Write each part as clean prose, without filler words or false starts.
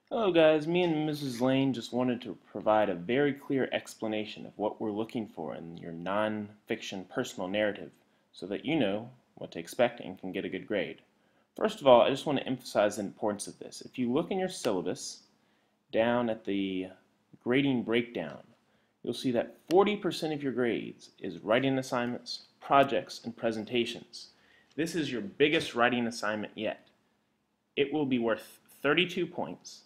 Hello guys, me and Mrs. Lane just wanted to provide a very clear explanation of what we're looking for in your non-fiction personal narrative so that you know what to expect and can get a good grade. First of all, I just want to emphasize the importance of this. If you look in your syllabus down at the grading breakdown, you'll see that 40% of your grades is writing assignments, projects, and presentations. This is your biggest writing assignment yet. It will be worth 32 points,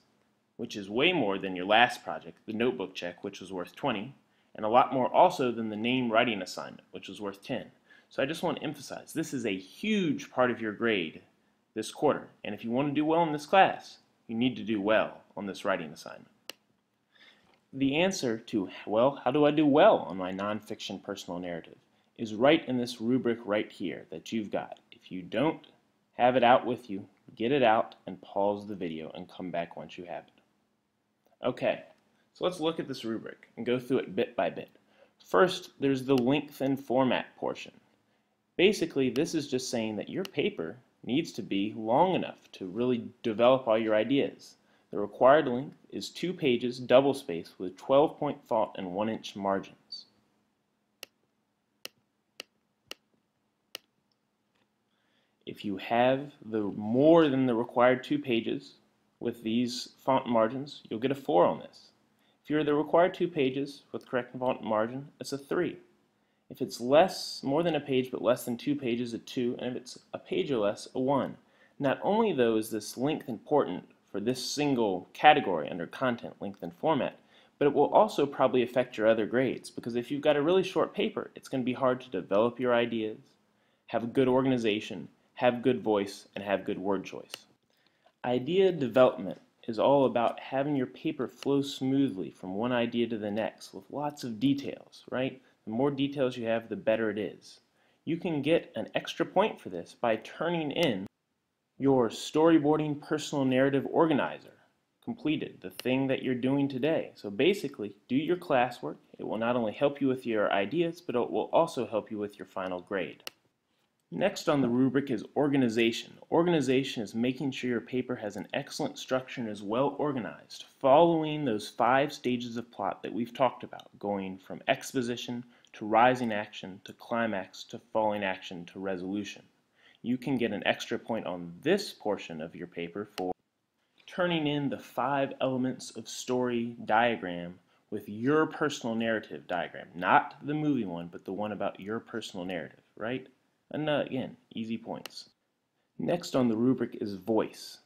which is way more than your last project, the notebook check, which was worth 20, and a lot more also than the name writing assignment, which was worth 10. So I just want to emphasize, this is a huge part of your grade this quarter, and if you want to do well in this class, you need to do well on this writing assignment. The answer to, well, how do I do well on my nonfiction personal narrative is right in this rubric right here that you've got. If you don't have it out with you, get it out and pause the video and come back once you have it. Okay, so let's look at this rubric and go through it bit by bit. First, there's the length and format portion. Basically, this is just saying that your paper needs to be long enough to really develop all your ideas. The required length is 2 pages, double-spaced, with 12-point font and 1-inch margins. If you have more than the required 2 pages with these font margins, you'll get a 4 on this. If you're the required 2 pages with correct font margin, it's a 3. If it's more than a page but less than 2 pages, a 2, and if it's a page or less, a 1. Not only though is this length important for this single category under content, length, and format, but it will also probably affect your other grades, because if you've got a really short paper, it's going to be hard to develop your ideas, have good organization, have good voice, and have good word choice. Idea development is all about having your paper flow smoothly from one idea to the next with lots of details, right? The more details you have, the better it is. You can get an extra point for this by turning in your storyboarding personal narrative organizer completed, the thing that you're doing today. So basically, do your classwork. It will not only help you with your ideas, but it will also help you with your final grade. Next on the rubric is organization. Organization is making sure your paper has an excellent structure and is well organized, following those 5 stages of plot that we've talked about, going from exposition to rising action to climax to falling action to resolution. You can get an extra point on this portion of your paper for turning in the 5 elements of story diagram with your personal narrative diagram, not the movie one, but the one about your personal narrative, right? And again, easy points. Next on the rubric is voice.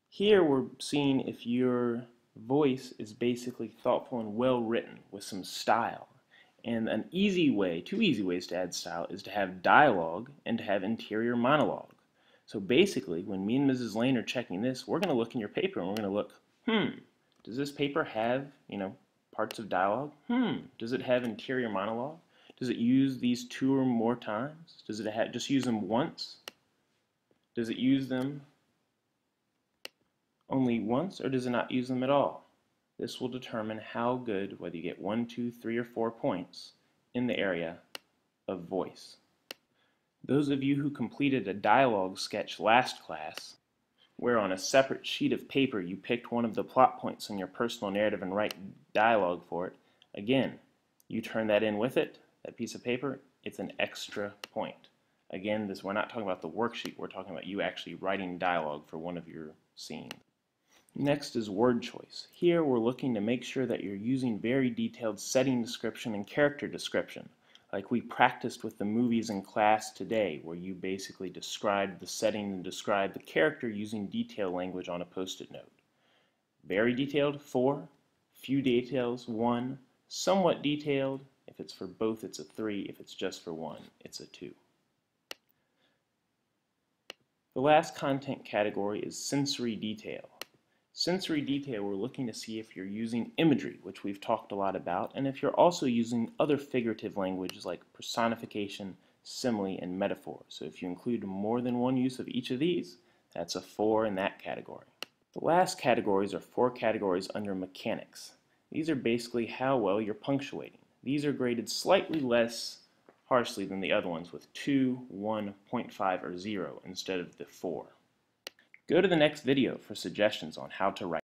Here we're seeing if your voice is basically thoughtful and well written with some style. And an easy way, 2 easy ways to add style is to have dialogue and to have interior monologue. So basically, when me and Mrs. Lane are checking this, we're going to look in your paper and we're going to look, does this paper have, parts of dialogue? Does it have interior monologue? Does it use these 2 or more times? Does it just use them once? Does it use them only once, or does it not use them at all? This will determine how good, whether you get 1, 2, 3, or 4 points in the area of voice. Those of you who completed a dialogue sketch last class, where on a separate sheet of paper you picked one of the plot points in your personal narrative and write dialogue for it, again, you turn that in with it, that piece of paper, it's an extra point. Again, we're not talking about the worksheet, we're talking about you actually writing dialogue for one of your scenes. Next is word choice. Here we're looking to make sure that you're using very detailed setting description and character description, like we practiced with the movies in class today, where you basically described the setting and described the character using detailed language on a post-it note. Very detailed, 4. Few details, 1. Somewhat detailed, if it's for both, it's a 3. If it's just for one, it's a 2. The last content category is sensory detail. Sensory detail, we're looking to see if you're using imagery, which we've talked a lot about, and if you're also using other figurative languages like personification, simile, and metaphor. So if you include more than one use of each of these, that's a 4 in that category. The last categories are 4 categories under mechanics. These are basically how well you're punctuating. These are graded slightly less harshly than the other ones with 2, 1, 0.5, or 0 instead of the 4. Go to the next video for suggestions on how to write.